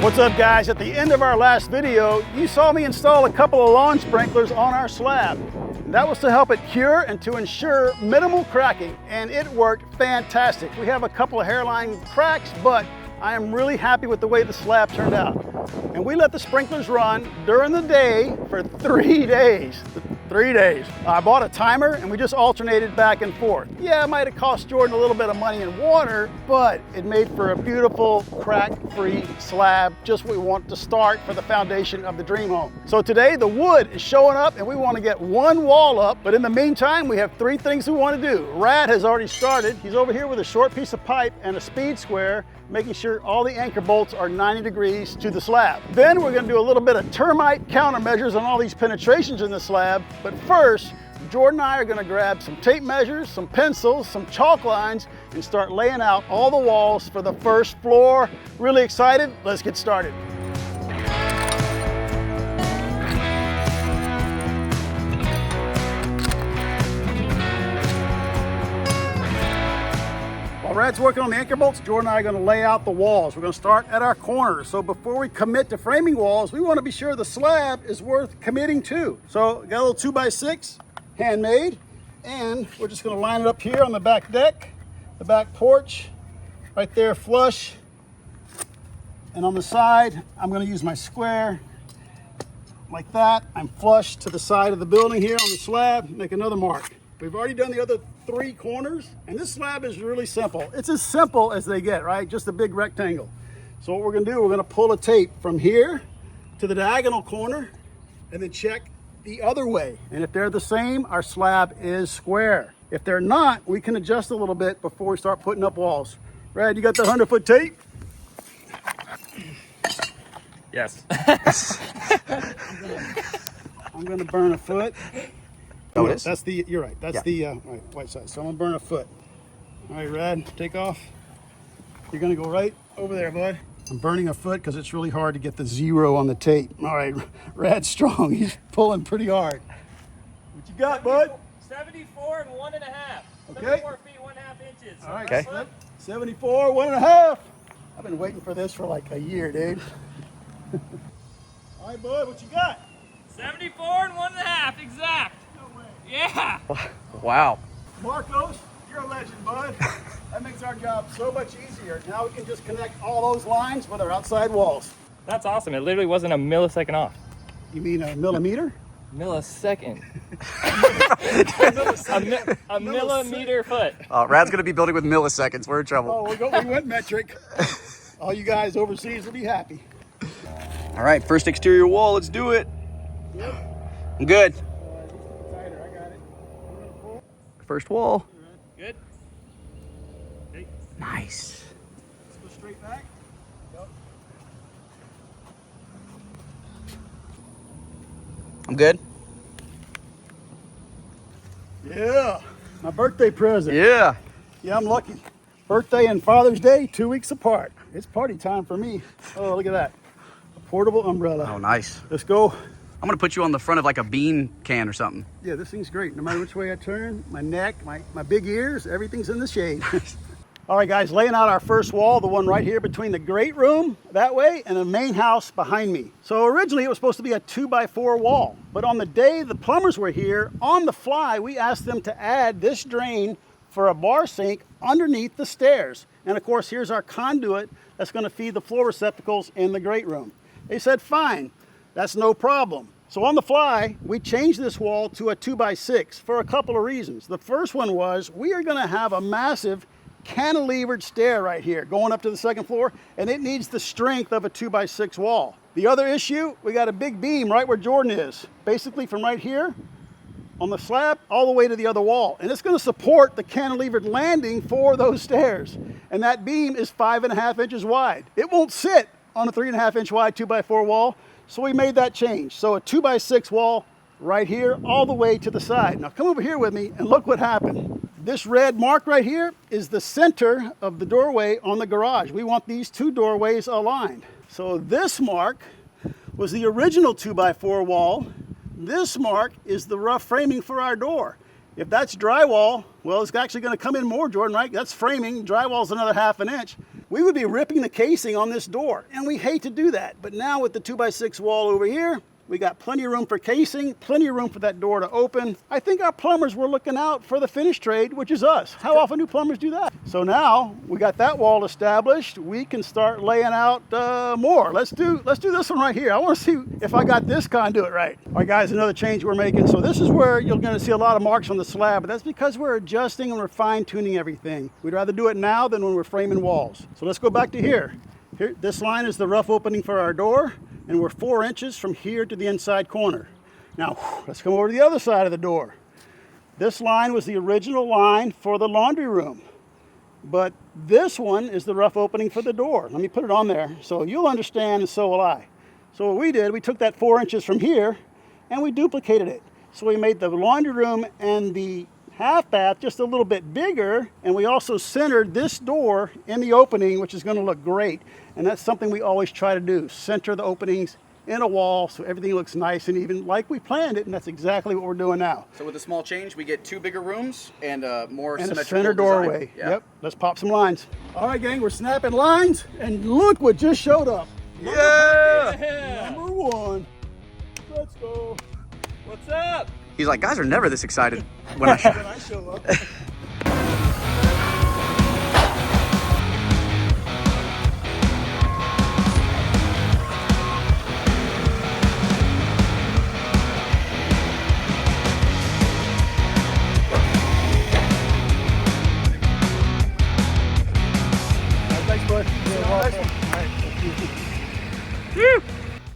What's up, guys? At the end of our last video, you saw me install a couple of lawn sprinklers on our slab. That was to help it cure and to ensure minimal cracking, and it worked fantastic. We have a couple of hairline cracks, but I am really happy with the way the slab turned out. And we let the sprinklers run during the day for 3 days. 3 days. I bought a timer and we just alternated back and forth. Yeah, it might have cost Jordan a little bit of money in water, but it made for a beautiful crack-free slab, just what we want to start for the foundation of the dream home. So today the wood is showing up and we want to get one wall up, but in the meantime we have 3 things we want to do. Rad has already started. He's over here with a short piece of pipe and a speed square, making sure all the anchor bolts are 90 degrees to the slab. Then we're going to do a little bit of termite countermeasures on all these penetrations in the slab. But first, Jordan and I are going to grab some tape measures, some pencils, some chalk lines, and start laying out all the walls for the first floor. Really excited? Let's get started. While Rad's working on the anchor bolts, Jordan and I are going to lay out the walls. We're going to start at our corners. So before we commit to framing walls, we want to be sure the slab is worth committing to. So got a little 2x6, handmade, and we're just going to line it up here on the back deck, the back porch, right there flush. And on the side, I'm going to use my square like that. I'm flush to the side of the building here on the slab. Make another mark. We've already done the other 3 corners, and this slab is really simple. It's as simple as they get, right? Just a big rectangle. So what we're gonna do, we're gonna pull a tape from here to the diagonal corner and then check the other way. And if they're the same, our slab is square. If they're not, we can adjust a little bit before we start putting up walls. Rad, you got the 100-foot tape? Yes. I'm gonna burn a foot. Oh, No, that's the, you're right, that's the right, white side. So I'm gonna burn a foot. All right, Rad, take off. You're gonna go right over there, bud. I'm burning a foot because it's really hard to get the 0 on the tape. All right, Rad's strong. He's pulling pretty hard. What you got, bud? 74 and 1.5. Okay. 74 feet, 1.5 inches. All right, Okay. 74, 1.5. I've been waiting for this for like a year, dude. All right, bud, what you got? 74 and 1.5, exact. No way. Yeah. Wow. Marcos, you're a legend, bud. That makes our job so much easier. Now we can just connect all those lines with our outside walls. That's awesome. It literally wasn't a millisecond off. You mean a millimeter? Millisecond. a millimeter foot. Rad's gonna be building with milliseconds. We're in trouble. Oh, we went metric. All you guys overseas will be happy. All right, first exterior wall. Let's do it. Yep. I'm good. Tighter, I got it. First wall. Good. Okay. Nice. Let's go straight back. Yep. I'm good. Yeah, my birthday present. Yeah. Yeah, I'm lucky. Birthday and Father's Day, 2 weeks apart. It's party time for me. Oh, look at that. A portable umbrella. Oh, nice. Let's go. I'm gonna put you on the front of like a bean can or something. Yeah, this thing's great. No matter which way I turn, my neck, my big ears, everything's in the shade. All right, guys, laying out our first wall, the one right here between the great room that way and the main house behind me. So originally it was supposed to be a 2x4 wall, but on the day the plumbers were here, on the fly, we asked them to add this drain for a bar sink underneath the stairs. And of course, here's our conduit that's gonna feed the floor receptacles in the great room. They said, fine, that's no problem. So on the fly, we changed this wall to a 2x6 for a couple of reasons. The first one was we are gonna have a massive cantilevered stair right here going up to the 2nd floor, and it needs the strength of a 2x6 wall. The other issue, we got a big beam right where Jordan is, basically from right here on the slab all the way to the other wall, and it's going to support the cantilevered landing for those stairs, and that beam is 5.5 inches wide. It won't sit on a 3.5 inch wide 2x4 wall, so we made that change. So a 2x6 wall right here all the way to the side. Now come over here with me and look what happened. This red mark right here is the center of the doorway on the garage. We want these 2 doorways aligned. So this mark was the original 2x4 wall. This mark is the rough framing for our door. If that's drywall, well, it's actually going to come in more, Jordan, right? That's framing. Drywall's another 1/2 inch. We would be ripping the casing on this door, and we hate to do that. But now with the 2x6 wall over here, we got plenty of room for casing, plenty of room for that door to open. I think our plumbers were looking out for the finish trade, which is us. How often do plumbers do that? So now we got that wall established. We can start laying out more. Let's do this one right here. I want to see if I got this conduit right. All right, guys, another change we're making. So this is where you're going to see a lot of marks on the slab, but that's because we're adjusting and we're fine-tuning everything. We'd rather do it now than when we're framing walls. So let's go back to here. Here, this line is the rough opening for our door, and we're 4 inches from here to the inside corner. Now, let's come over to the other side of the door. This line was the original line for the laundry room, but this one is the rough opening for the door. Let me put it on there so you'll understand, and so will I. So what we did, we took that 4 inches from here and we duplicated it. So we made the laundry room and the half bath just a little bit bigger, and we also centered this door in the opening, which is going to look great. And that's something we always try to do, center the openings in a wall so everything looks nice and even like we planned it, and that's exactly what we're doing now. So with a small change, we get 2 bigger rooms and more and symmetrical a center doorway. Yeah. Yep, let's pop some lines. All right, gang, we're snapping lines, and look what just showed up. Yeah. Number 1. Let's go. What's up? He's like, guys are never this excited when I show. When I show up. Thanks, bud.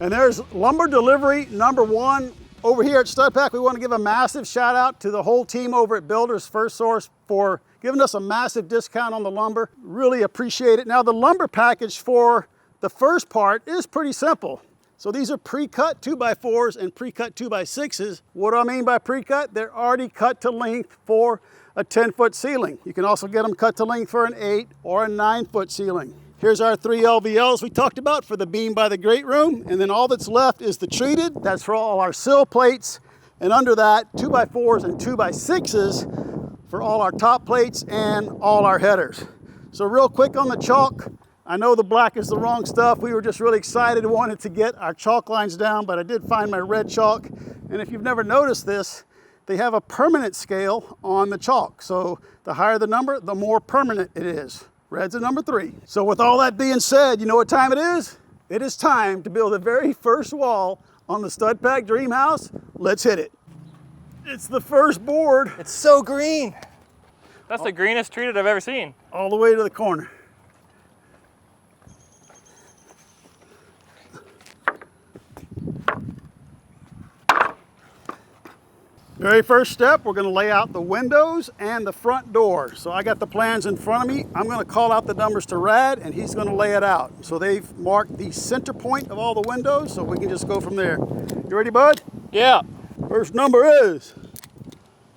And there's lumber delivery number 1. Over here at Stud Pack, we want to give a massive shout out to the whole team over at Builders First Source for giving us a massive discount on the lumber. Really appreciate it. Now, the lumber package for the first part is pretty simple. So these are pre-cut 2x4s and pre-cut 2x6s. What do I mean by pre-cut? They're already cut to length for a 10-foot ceiling. You can also get them cut to length for an 8 or a 9-foot ceiling. Here's our 3 LVLs we talked about for the beam by the great room, and then all that's left is the treated. That's for all our sill plates, and under that 2x4s and 2x6s for all our top plates and all our headers. So real quick on the chalk, I know the black is the wrong stuff. We were just really excited and wanted to get our chalk lines down, but I did find my red chalk, and if you've never noticed this, they have a permanent scale on the chalk. So the higher the number, the more permanent it is. Red's a number 3. So with all that being said, you know what time it is? It is time to build the very first wall on the Stud Pack Dream House. Let's hit it. It's the first board. It's so green. That's the greenest treated I've ever seen. All the way to the corner. Very first step, we're going to lay out the windows and the front door. So I got the plans in front of me. I'm going to call out the numbers to Rad, and he's going to lay it out. So they've marked the center point of all the windows, so we can just go from there. You ready, bud? Yeah. First number is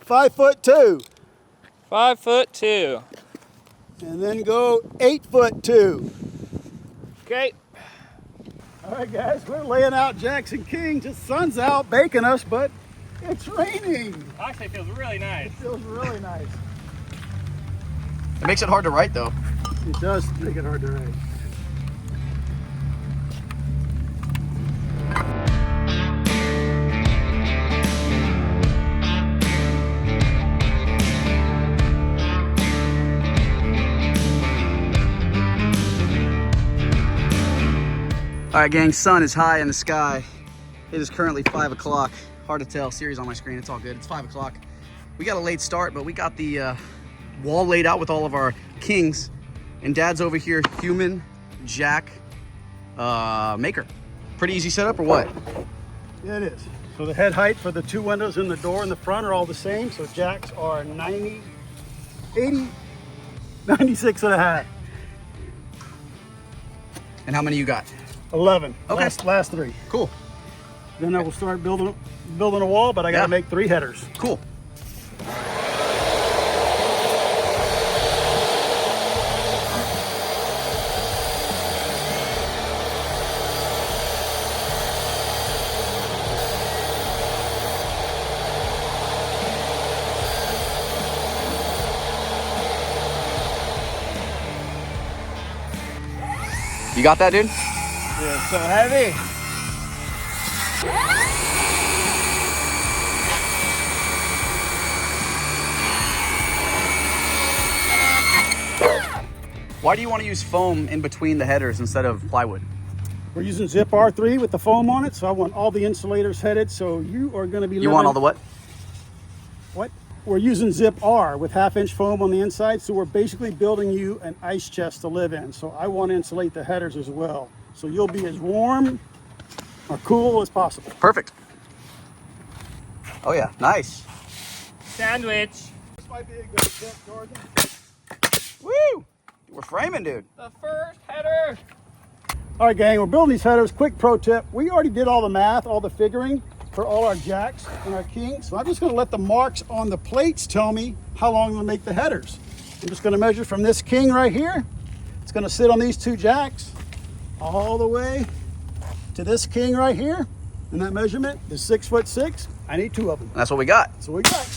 5'2". 5'2". And then go 8'2". Okay. All right, guys, we're laying out Jackson King. Just sun's out baking us, but it's raining. Actually, it feels really nice. It feels really nice. It makes it hard to write though. It does make it hard to write. All right, gang, sun is high in the sky. It is currently 5 o'clock. Hard to tell, Siri's on my screen, it's all good. It's 5 o'clock. We got a late start, but we got the wall laid out with all of our kings. And Dad's over here, human, Jack, maker. Pretty easy setup or what? Yeah, it is. So the head height for the 2 windows in the door in the front are all the same. So Jacks are 90, 80, 96 and a half. And how many you got? 11. Okay. Last 3. Cool. Then I will start building a wall, but I got to make 3 headers. Cool. You got that, dude? Yeah, it's so heavy. Why do you want to use foam in between the headers instead of plywood? We're using Zip R3 with the foam on it, so I want all the insulators headed. So you are going to be You want all the what? What? We're using Zip R with 1/2-inch foam on the inside, so we're basically building you an ice chest to live in. So I want to insulate the headers as well. So you'll be as warm or cool as possible. Perfect. Oh yeah, nice. Sandwich. This might be a good tip, Jordan. Woo! We're framing, dude. The first header. All right, gang, we're building these headers. Quick pro tip. We already did all the math, all the figuring for all our jacks and our kings. So I'm just gonna let the marks on the plates tell me how long we'll make the headers. I'm just gonna measure from this king right here. It's gonna sit on these 2 jacks all the way to this king right here. And that measurement is 6'6". I need 2 of them. That's what we got. So we got.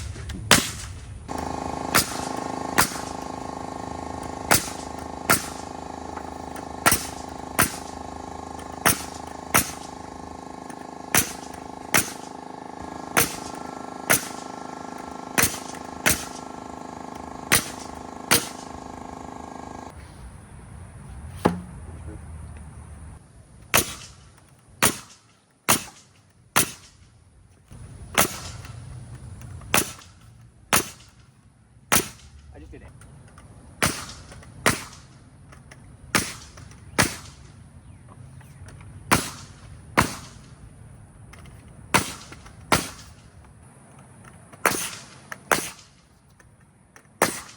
I just did it.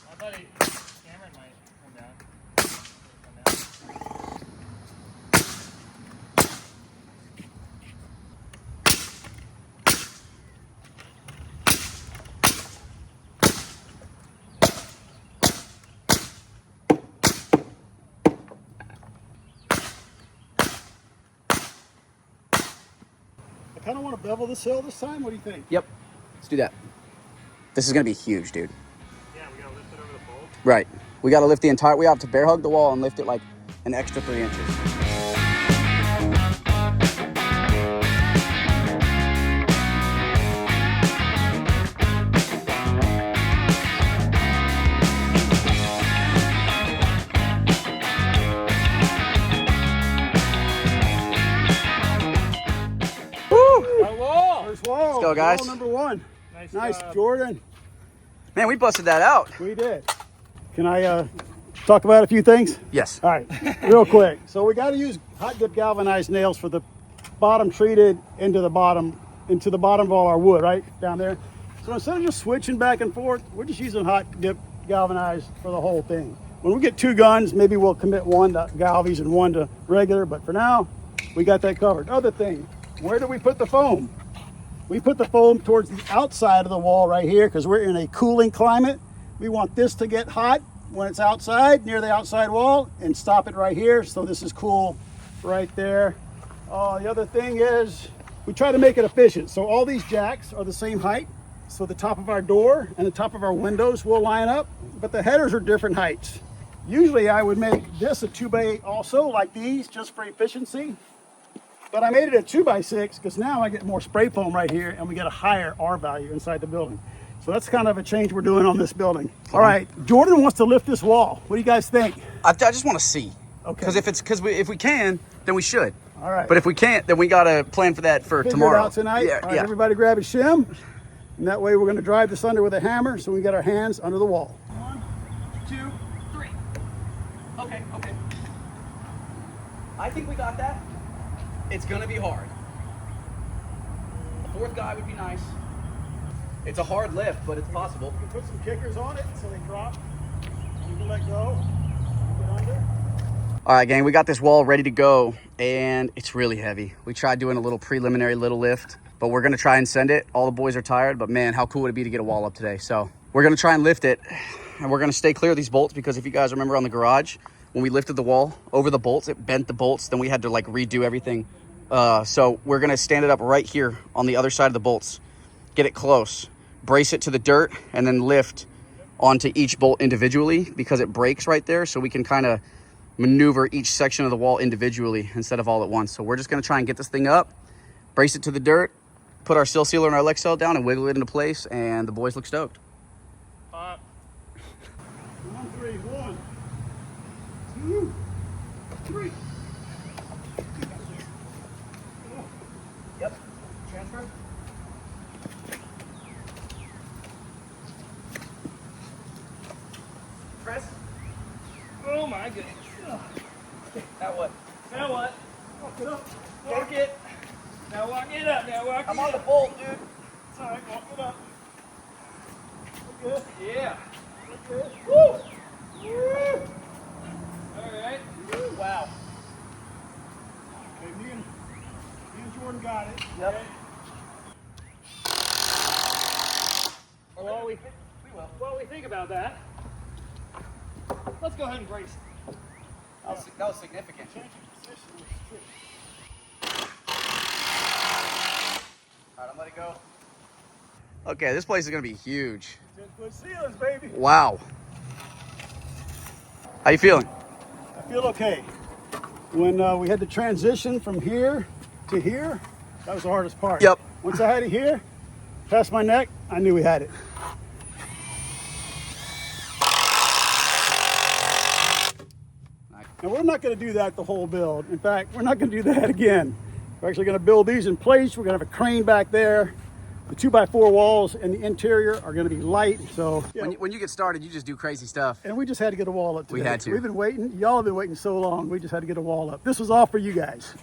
I thought Cameron might come down. I kind of want to bevel this hill this time. What do you think? Yep. Let's do that. This is gonna be huge, dude. Yeah, we gotta lift it over the pole. Right. We gotta lift the entire, we have to bear hug the wall and lift it like an extra 3 inches. Our wall. First wall. Let's go, guys. Wall number 1. Nice, job. Jordan. Man, we busted that out. We did. Can I talk about a few things? Yes. All right, real quick. So we got to use hot dip galvanized nails for the bottom treated into the bottom of all our wood, right down there. So instead of just switching back and forth, we're just using hot dip galvanized for the whole thing. When we get 2 guns, maybe we'll commit 1 to galvies and 1 to regular, but for now, we got that covered. Other thing, where do we put the foam? We put the foam towards the outside of the wall right here because we're in a cooling climate. We want this to get hot when it's outside, near the outside wall, and stop it right here. So this is cool right there. The other thing is we try to make it efficient. So all these jacks are the same height. So the top of our door and the top of our windows will line up, but the headers are different heights. Usually I would make this a 2x8 also, like these, just for efficiency. But I made it a 2x6 because now I get more spray foam right here and we get a higher R value inside the building. So that's kind of a change we're doing on this building. All right, Jordan wants to lift this wall. What do you guys think? I just want to see. Okay. Because if we can, then we should. All right. But if we can't, then we gotta plan for that for Figure tomorrow. it out tonight. Yeah, All right, yeah. everybody grab a shim. And that way we're going to drive this under with a hammer so we get our hands under the wall. 1, 2, 3. Okay. I think we got that. It's gonna be hard. A 4th guy would be nice. It's a hard lift, but it's possible. You can put some kickers on it so they drop. You can let go. Get under. All right, gang, we got this wall ready to go, and it's really heavy. We tried doing a little preliminary little lift, but we're gonna try and send it. All the boys are tired, but man, how cool would it be to get a wall up today? So we're gonna try and lift it, and we're gonna stay clear of these bolts because if you guys remember on the garage, when we lifted the wall over the bolts, it bent the bolts, then we had to like redo everything. So we're gonna stand it up right here on the other side of the bolts, get it close, brace it to the dirt, and then lift onto each bolt individually because it breaks right there. So we can kind of maneuver each section of the wall individually instead of all at once. So we're just gonna try and get this thing up, brace it to the dirt, put our sill sealer and our Lexel down and wiggle it into place, and the boys look stoked. 1, 3, 1, 2, 3. Yep, transfer. Press. Oh my goodness. Now what? Now what? Walk it up. Walk it. Now walk it up. Now walk I'm it on the up. bolt, dude. It's all right, walk it up. Look good. Yeah. Look good. Woo! Woo! All right. Wow. Okay, me and Jordan got it. Yep. Okay. Well, while we think about that, let's go ahead and brace it. That was significant. Change your position. All right, I'm letting go. Okay, this place is gonna be huge. 10-foot ceilings, baby. Wow. How you feeling? I feel okay. When we had to transition from here to here, that was the hardest part. Yep. Once I had it here, past my neck, I knew we had it. And we're not going to do that the whole build. In fact, we're not going to do that again. We're actually going to build these in place. We're going to have a crane back there. The 2x4 walls and the interior are going to be light. So yeah. When you get started, you just do crazy stuff. And we just had to get a wall up today. We had to. We've been waiting. Y'all have been waiting so long. We just had to get a wall up. This was all for you guys.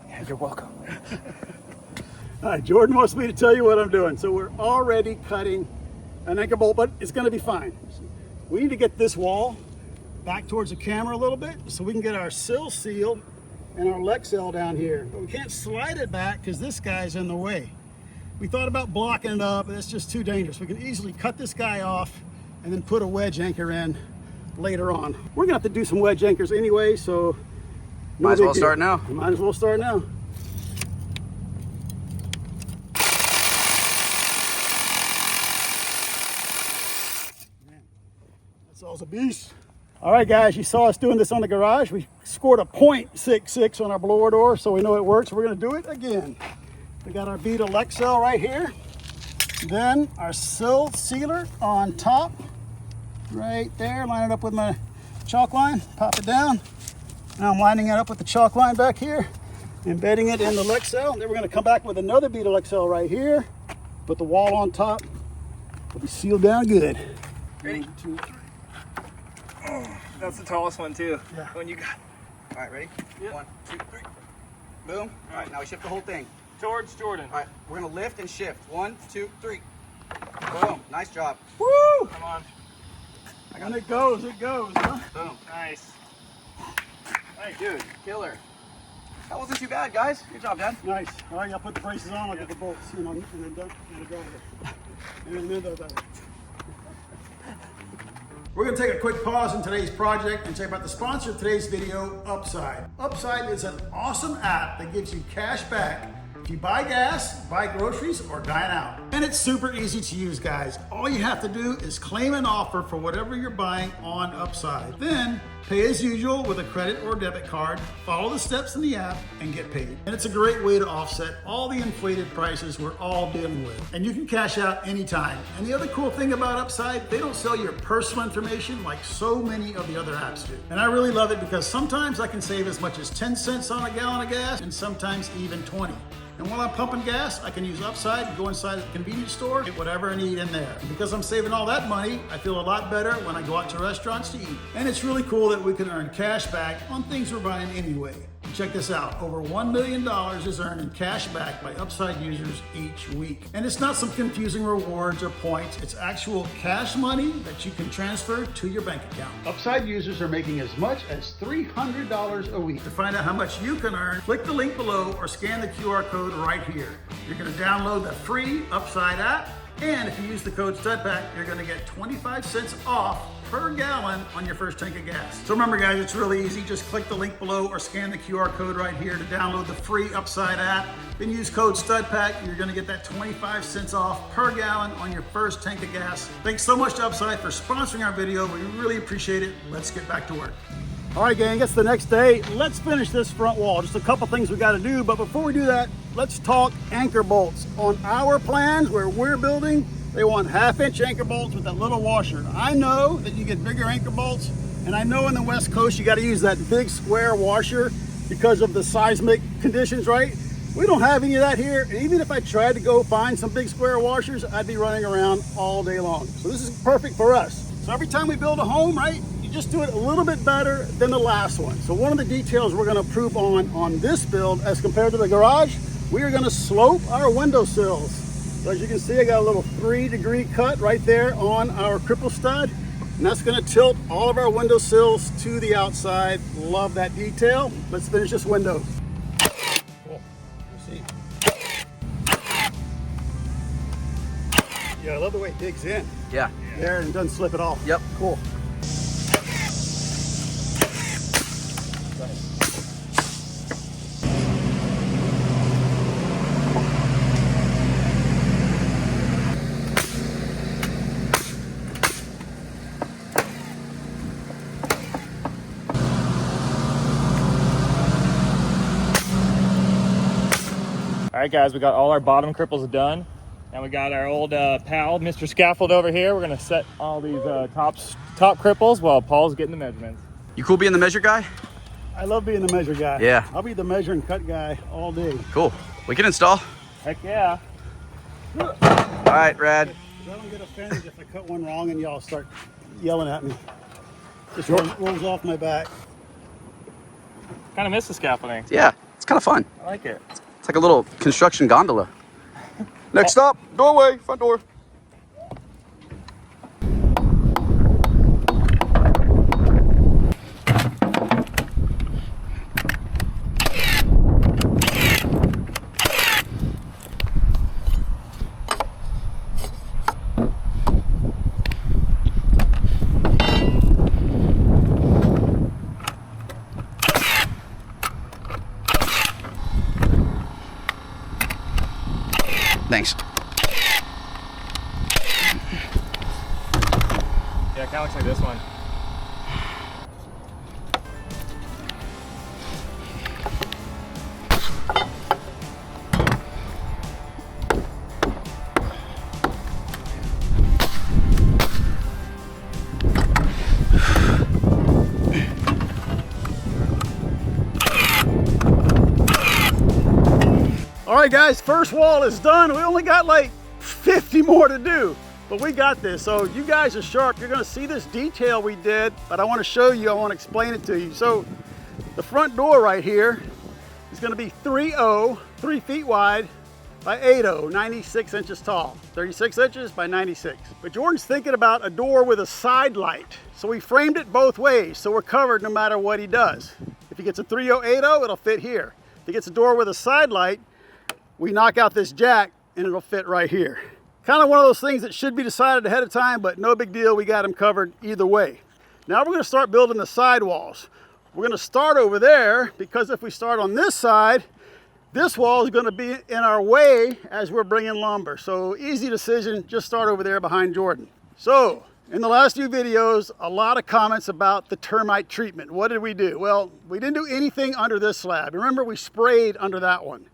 Yeah, you're welcome. All right, Jordan wants me to tell you what I'm doing. So we're already cutting an anchor bolt, but it's going to be fine. We need to get this wall back towards the camera a little bit so we can get our sill seal and our Lexel down here. But we can't slide it back because this guy's in the way. We thought about blocking it up, but it's just too dangerous. We can easily cut this guy off and then put a wedge anchor in later on. We're gonna have to do some wedge anchors anyway, so no Might as big well deal. start now. Might as well start now. Man, that's all a beast. All right, guys, you saw us doing this on the garage. We scored a .66 on our blower door, so we know it works. We're gonna do it again. We got our bead of Lexel right here. Then our sill sealer on top, right there. Line it up with my chalk line, pop it down. Now I'm lining it up with the chalk line back here, embedding it in the Lexel. Then we're gonna come back with another bead of Lexel right here, put the wall on top. It'll be sealed down good. Ready? 1, 2, 3. That's the tallest one too. Yeah. When you got All right, ready? Yep. 1, 2, 3. Boom. All right, now we shift the whole thing. towards Jordan. All right, we're gonna lift and shift. 1, 2, 3. Boom. Nice job. Woo! Come on. And it goes, huh? Boom. Nice. Hey, dude, killer. That wasn't too bad, guys. Good job, Dad. Nice. All right, I'll put the braces on, I'll get the bolts, and then done, and then go. And then done. We're going to take a quick pause in today's project and check out the sponsor of today's video, Upside. Upside is an awesome app that gives you cash back if you buy gas, buy groceries, or dine out. And it's super easy to use, guys. All you have to do is claim an offer for whatever you're buying on Upside. Then pay as usual with a credit or debit card, follow the steps in the app, and get paid. And it's a great way to offset all the inflated prices we're all dealing with. And you can cash out anytime. And the other cool thing about Upside, they don't sell your personal information like so many of the other apps do. And I really love it because sometimes I can save as much as 10 cents on a gallon of gas and sometimes even 20. And while I'm pumping gas, I can use Upside and go inside the convenience store, get whatever I need in there. And because I'm saving all that money, I feel a lot better when I go out to restaurants to eat. And it's really cool that we can earn cash back on things we're buying anyway. Check this out, over $1 million is earned in cash back by Upside users each week. And it's not some confusing rewards or points, it's actual cash money that you can transfer to your bank account. Upside users are making as much as $300 a week. To find out how much you can earn, click the link below or scan the QR code right here. You're gonna download the free Upside app, and if you use the code STUDPACK, you're gonna get 25 cents off per gallon on your first tank of gas. So remember guys, it's really easy. Just click the link below or scan the QR code right here to download the free Upside app. Then use code STUDPACK. You're gonna get that 25 cents off per gallon on your first tank of gas. Thanks so much to Upside for sponsoring our video. We really appreciate it. Let's get back to work. All right, gang, it's the next day. Let's finish this front wall. Just a couple things we got to do, but before we do that, let's talk anchor bolts. On our plans where we're building, they want 1/2-inch anchor bolts with that little washer. I know that you get bigger anchor bolts, and I know in the West Coast you got to use that big square washer because of the seismic conditions, right? We don't have any of that here, and even if I tried to go find some big square washers, I'd be running around all day long. So this is perfect for us. So every time we build a home, right, you just do it a little bit better than the last one. So one of the details we're gonna improve on this build as compared to the garage, we are gonna slope our window sills. So as you can see, I got a little 3-degree cut right there on our cripple stud, and that's gonna tilt all of our window sills to the outside. Love that detail. Let's finish this window. Yeah, I love the way it digs in. Yeah. There, and doesn't slip at all. Yep. Cool. All right, guys, we got all our bottom cripples done. Now we got our old pal, Mr. Scaffold over here. We're gonna set all these top cripples while Paul's getting the measurements. You cool being the measure guy? I love being the measure guy. Yeah. I'll be the measure and cut guy all day. Cool. We can install. Heck yeah. All right, Rad. I don't get offended if I cut one wrong and y'all start yelling at me. Just rolls off my back. Kind of miss the scaffolding. Yeah, it's kind of fun. I like it. It's like a little construction gondola. Next up, doorway, front door. Thanks. Yeah, kind of looks like this one. All right, guys, first wall is done. We only got like 50 more to do, but we got this. So you guys are sharp. You're gonna see this detail we did, but I wanna show you, I wanna explain it to you. So the front door right here is gonna be 3.0, 3 feet wide by 8.0, 96 inches tall, 36 inches by 96. But Jordan's thinking about a door with a side light. So we framed it both ways, so we're covered no matter what he does. If he gets a 3.0, 8.0, it'll fit here. If he gets a door with a side light, we knock out this jack and it'll fit right here. Kind of one of those things that should be decided ahead of time, but no big deal, we got him covered either way. Now we're gonna start building the sidewalls. We're gonna start over there because if we start on this side, this wall is gonna be in our way as we're bringing lumber. So easy decision, just start over there behind Jordan. So in the last few videos, a lot of comments about the termite treatment. What did we do? Well, we didn't do anything under this slab. Remember, we sprayed under that one,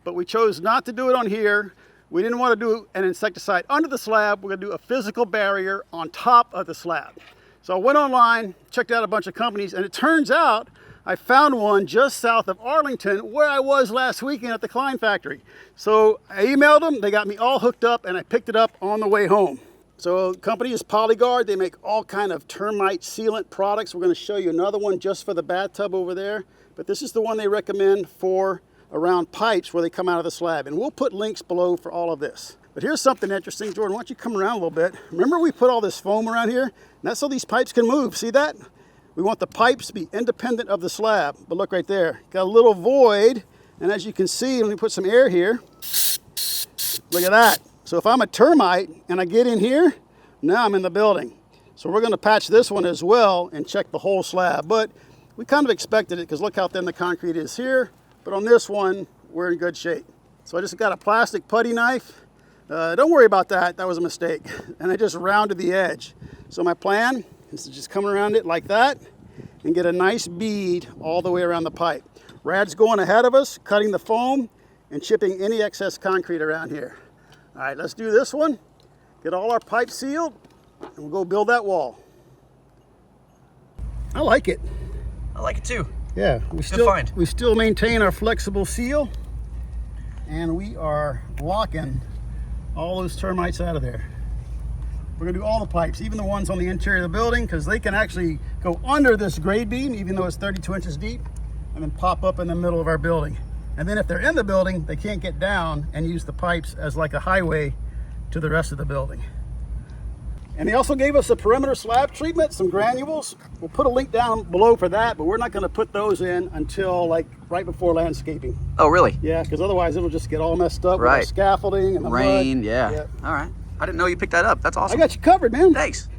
but we chose not to do it on here. We didn't want to do an insecticide under the slab. We're gonna do a physical barrier on top of the slab. So I went online, checked out a bunch of companies, and it turns out I found one just south of Arlington where I was last weekend at the Klein factory. So I emailed them, they got me all hooked up, and I picked it up on the way home. So the company is Polyguard. They make all kind of termite sealant products. We're gonna show you another one just for the bathtub over there, but this is the one they recommend for around pipes where they come out of the slab. And we'll put links below for all of this. But here's something interesting. Jordan, why don't you come around a little bit? Remember we put all this foam around here? And that's so these pipes can move, see that? We want the pipes to be independent of the slab. But look right there, got a little void. And as you can see, let me put some air here. Look at that. So if I'm a termite and I get in here, now I'm in the building. So we're gonna patch this one as well and check the whole slab. But we kind of expected it because look how thin the concrete is here. But on this one, we're in good shape. So I just got a plastic putty knife. Don't worry about that, that was a mistake. And I just rounded the edge. So my plan is to just come around it like that and get a nice bead all the way around the pipe. Rad's going ahead of us, cutting the foam and chipping any excess concrete around here. All right, let's do this one. Get all our pipes sealed, and we'll go build that wall. I like it. I like it too. Yeah, we still maintain our flexible seal, and we are locking all those termites out of there. We're gonna do all the pipes, even the ones on the interior of the building, because they can actually go under this grade beam, even though it's 32 inches deep, and then pop up in the middle of our building. And then if they're in the building, they can't get down and use the pipes as like a highway to the rest of the building. And they also gave us a perimeter slab treatment, some granules. We'll put a link down below for that, but we're not gonna put those in until like right before landscaping. Oh, really? Yeah, because otherwise it'll just get all messed up with the scaffolding and the rain, mud. Yeah. All right. I didn't know you picked that up. That's awesome. I got you covered, man. Thanks.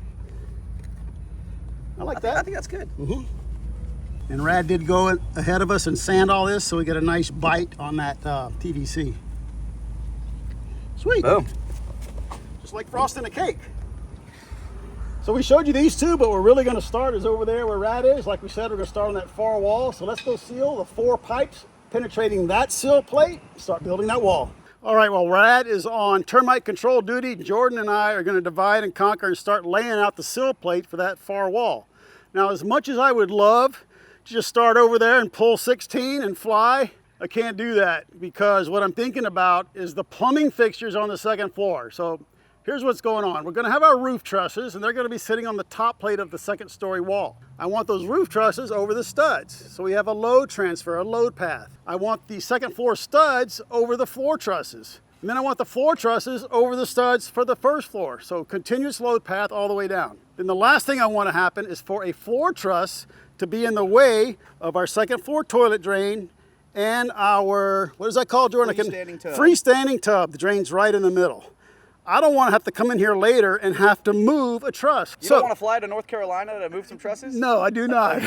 I like that. I think that's good. Mm-hmm. And Rad did go ahead of us and sand all this, so we get a nice bite on that PVC. Sweet. Boom. Just like frosting a cake. So we showed you these two, but we're really going to start is over there where Rad is. Like we said, we're going to start on that far wall. So let's go seal the 4 pipes penetrating that sill plate. Start building that wall. All right, well, Rad is on termite control duty. Jordan and I are going to divide and conquer and start laying out the sill plate for that far wall. Now, as much as I would love to just start over there and pull 16 and fly, I can't do that because what I'm thinking about is the plumbing fixtures on the 2nd floor. So here's what's going on. We're going to have our roof trusses, and they're going to be sitting on the top plate of the 2nd story wall. I want those roof trusses over the studs, so we have a load transfer, a load path. I want the 2nd floor studs over the floor trusses. And then I want the floor trusses over the studs for the 1st floor. So continuous load path all the way down. Then the last thing I want to happen is for a floor truss to be in the way of our 2nd floor toilet drain and our, what is that called, Jordan? Freestanding tub. Freestanding tub. The drain's right in the middle. I don't want to have to come in here later and have to move a truss. You don't want to fly to North Carolina to move some trusses? No, I do not.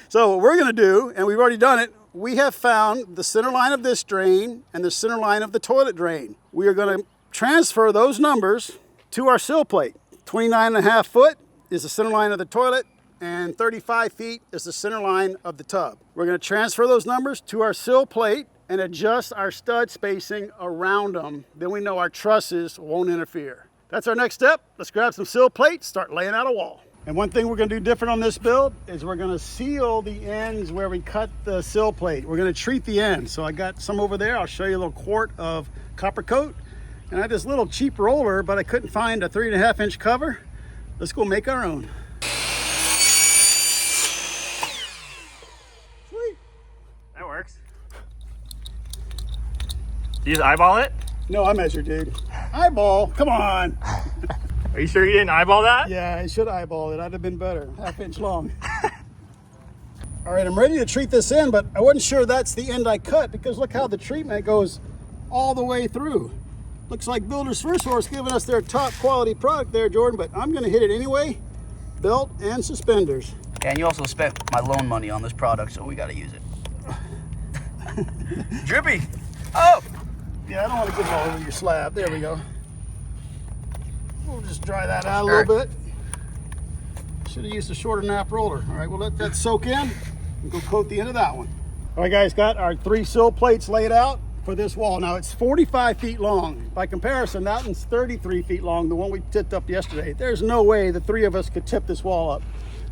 So what we're going to do, and we've already done it, we have found the center line of this drain and the center line of the toilet drain. We are going to transfer those numbers to our sill plate. 29.5 foot is the center line of the toilet, and 35 feet is the center line of the tub. We're going to transfer those numbers to our sill plate and adjust our stud spacing around them. Then we know our trusses won't interfere. That's our next step. Let's grab some sill plates, start laying out a wall. And one thing we're gonna do different on this build is we're gonna seal the ends where we cut the sill plate. We're gonna treat the ends. So I got some over there. I'll show you a little quart of copper coat. And I had this little cheap roller, but I couldn't find a 3.5 inch cover. Let's go make our own. Sweet. That works. You just eyeball it? No, I measured, dude. Eyeball, come on. Are you sure you didn't eyeball that? Yeah, I should eyeball it. I'd have been better. 1/2 inch long. All right, I'm ready to treat this in, but I wasn't sure that's the end I cut because look how the treatment goes all the way through. Looks like Builder's First Horse giving us their top quality product there, Jordan, but I'm gonna hit it anyway. Belt and suspenders. And you also spent my loan money on this product, so we gotta use it. Drippy! Oh! Yeah, I don't want to get it all over your slab. There we go. We'll just dry that out a little bit. Should have used a shorter nap roller. All right, we'll let that soak in and go coat the end of that one. All right, guys, got our 3 sill plates laid out for this wall. Now, it's 45 feet long. By comparison, that one's 33 feet long, the one we tipped up yesterday. There's no way the 3 of us could tip this wall up.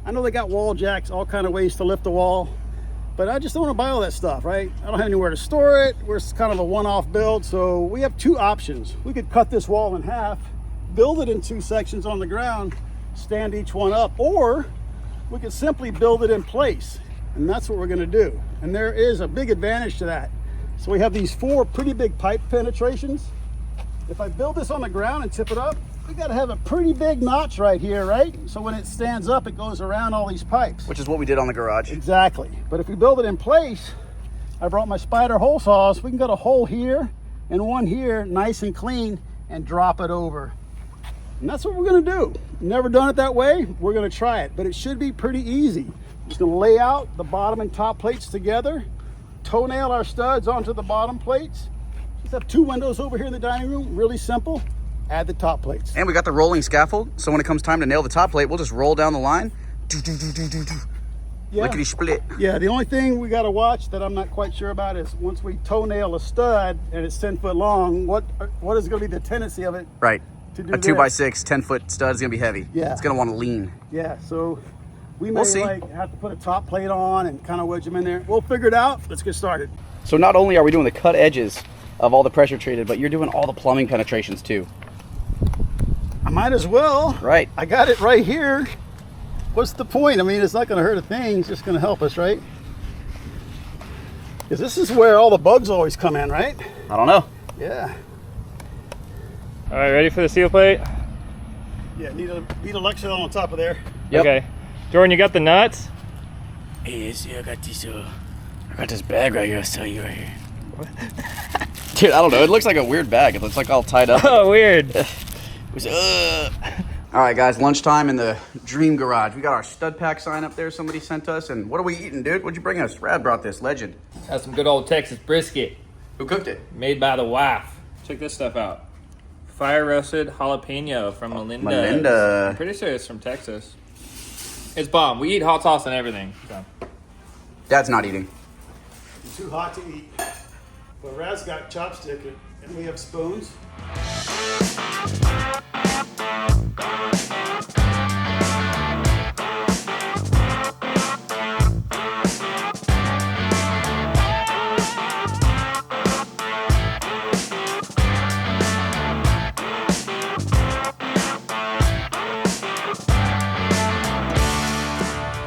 I know they got wall jacks, all kind of ways to lift the wall, but I just don't want to buy all that stuff, right? I don't have anywhere to store it. We're kind of a one-off build, so we have 2 options. We could cut this wall in half, build it in 2 sections on the ground, stand each one up, or we could simply build it in place, and that's what we're going to do. And there is a big advantage to that. So we have these 4 pretty big pipe penetrations. If I build this on the ground and tip it up, we got to have a pretty big notch right here, right? So when it stands up, it goes around all these pipes. Which is what we did on the garage. Exactly. But if we build it in place, I brought my spider hole saws. We can cut a hole here and one here, nice and clean, and drop it over. And that's what we're going to do. Never done it that way. We're going to try it, but it should be pretty easy. Just going to lay out the bottom and top plates together, toenail our studs onto the bottom plates. Just have 2 windows over here in the dining room. Really simple. Add the top plates. And we got the rolling scaffold, so when it comes time to nail the top plate, we'll just roll down the line, Yeah. Lickety split. Yeah, the only thing we got to watch that I'm not quite sure about is once we toenail a stud and it's 10 foot long, what is going to be the tendency of it? Right. To do A 2 this? by 6 10-foot stud is gonna be heavy. Yeah. It's gonna want to lean. Yeah, so we may We'll see. like have to put a top plate on and kind of wedge them in there. We'll figure it out. Let's get started. So not only are we doing the cut edges of all the pressure treated, but you're doing all the plumbing penetrations too. I might as well. Right. I got it right here. What's the point? I mean, it's not going to hurt a thing. It's just going to help us, right? Because this is where all the bugs always come in, right? I don't know. Yeah. All right, ready for the seal plate? Yeah, need a Alexa on top of there. Yep. Okay. Jordan, you got the nuts? Yes, I got this bag right here. I'll tell you right here. Dude, I don't know. It looks like a weird bag. It looks like all tied up. Oh, weird. All right, guys, lunchtime in the Dream Garage. We got our stud pack sign up there somebody sent us. And what are we eating, dude? What'd you bring us? Rad brought this, legend. That's some good old Texas brisket Who cooked it? made by the wife. Check this stuff out. Fire roasted jalapeno from Melinda. Melinda. I'm pretty sure it's from Texas. It's bomb. We eat hot sauce and everything. So. Dad's not eating. It's too hot to eat. But Raz got chopstick and we have spoons.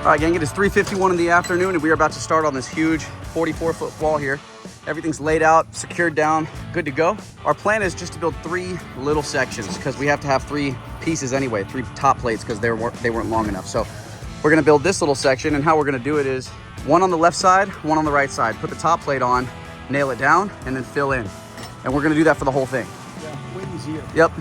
All right, gang, it is 3:51 in the afternoon, and we are about to start on this huge 44-foot wall here. Everything's laid out, secured down, good to go. Our plan is just to build 3 little sections because we have to have 3 pieces anyway, 3 top plates because they weren't long enough. So we're gonna build this little section, and how we're gonna do it is 1 on the left side, 1 on the right side. Put the top plate on, nail it down, and then fill in. And we're gonna do that for the whole thing. Yeah, way easier. Yep.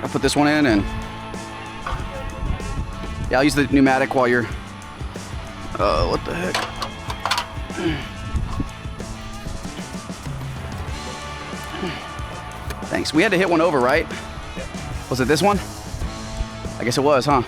I'll put this one in, and yeah, I'll use the pneumatic while you're, what the heck? Thanks. We had to hit one over, right? Was it this one? I guess it was, huh?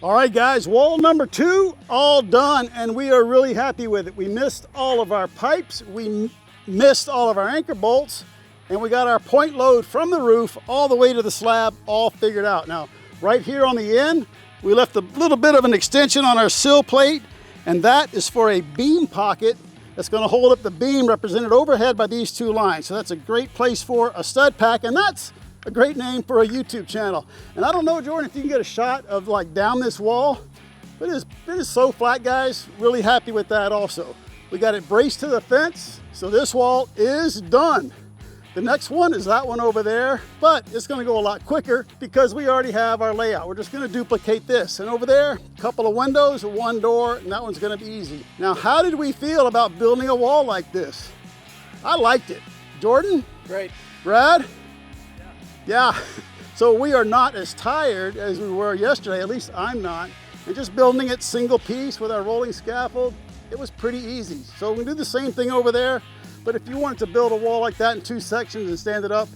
All right, guys, wall number 2, all done, and we are really happy with it. We missed all of our pipes, we missed all of our anchor bolts, and we got our point load from the roof all the way to the slab all figured out. Now, right here on the end, we left a little bit of an extension on our sill plate, and that is for a beam pocket that's going to hold up the beam represented overhead by these 2 lines. So that's a great place for a stud pack, and that's a great name for a YouTube channel. And I don't know, Jordan, if you can get a shot of like down this wall, but it is so flat, guys. Really happy with that also. We got it braced to the fence, so this wall is done. The next one is that one over there, but it's gonna go a lot quicker because we already have our layout. We're just gonna duplicate this. And over there, a couple of windows, 1 door, and that one's gonna be easy. Now, how did we feel about building a wall like this? I liked it. Jordan? Great. Brad? Yeah. So we are not as tired as we were yesterday, at least I'm not. And just building it single piece with our rolling scaffold, it was pretty easy. So we can do the same thing over there. But if you wanted to build a wall like that in 2 sections and stand it up,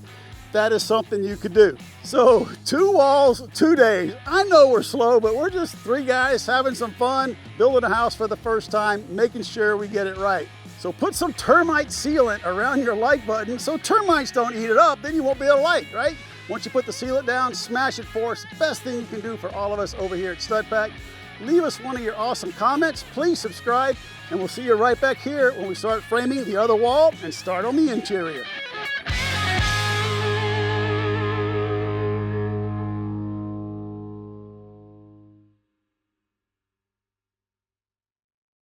that is something you could do. So 2 walls, 2 days. I know we're slow, but we're just 3 guys having some fun, building a house for the first time, making sure we get it right. So put some termite sealant around your like button so termites don't eat it up, then you won't be able to like, right? Once you put the sealant down, smash it for us. Best thing you can do for all of us over here at Stud Pack. Leave us one of your awesome comments. Please subscribe, and we'll see you right back here when we start framing the other wall and start on the interior.